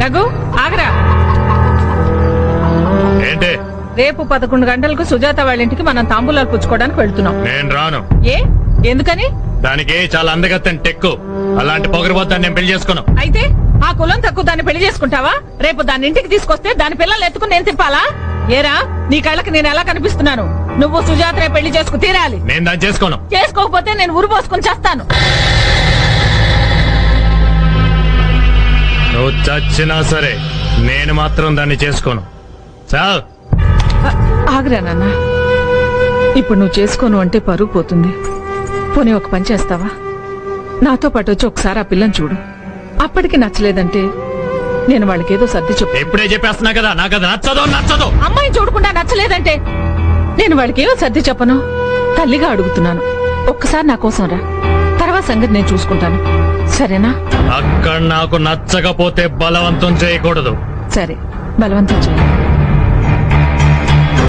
రఘు ఆగరా. ఏంటి? రేపు 11 గంటలకు సుజాత వాళ్ళ ఇంటికి మనం తాంబూలాలు పుచ్చుకోవడానికి వెళ్తున్నాం. నేను రాను. ఏ ఎందుకని? దానికి చాలా అందగత్తని టెక్కు. అలాంటి పొగరబోతాన్ని నేను పెళ్లి చేసుకోను. అయితే ఆ కులం తక్కువ దాన్ని పెళ్లి చేసుకుంటావా? రేపు దాని ఇంటికి తీసుకొస్తే దాని పిల్లల్ని ఎత్తుకుని నేను తిప్పాలా? ఏరా నీ కళ్ళకి నేను ఎలా కనిపిస్తున్నాను? నువ్వు సుజాత పెళ్లి చేసుకు తీరాలి. నేను దాన్ని చేసుకోను. చేసుకోకపోతే నేను ఉరిపోసుకుని చేస్తాను. నువ్వు చచ్చినా సరే నేను మాత్రం దాన్ని చేసుకోను. చాలు. ఆగ్రా నాన్న, ఇప్పుడు నువ్వు చేసుకోను అంటే పరుగు పోతుంది. పోనీ ఒక పని చేస్తావా? నాతో పాటు వచ్చి ఒకసారి ఆ పిల్లని చూడు. అప్పటికి నచ్చలేదంటే నేను వాళ్ళకేదో సర్ది చెప్పు. ఇప్పుడే చెప్పేస్తున్నా కదా, నాకు అది నచ్చదు. అమ్మాయిని చూడకుండా నచ్చలేదంటే నేను వాళ్ళకేదో సర్ది చెప్పను. తల్లిగా అడుగుతున్నాను, ఒక్కసారి నా కోసం రా. తర్వాత సంగతి నేను చూసుకుంటాను, సరేనా? అక్కడ నాకు నచ్చకపోతే బలవంతం చేయకూడదు. సరే, బలవంతం చేయి.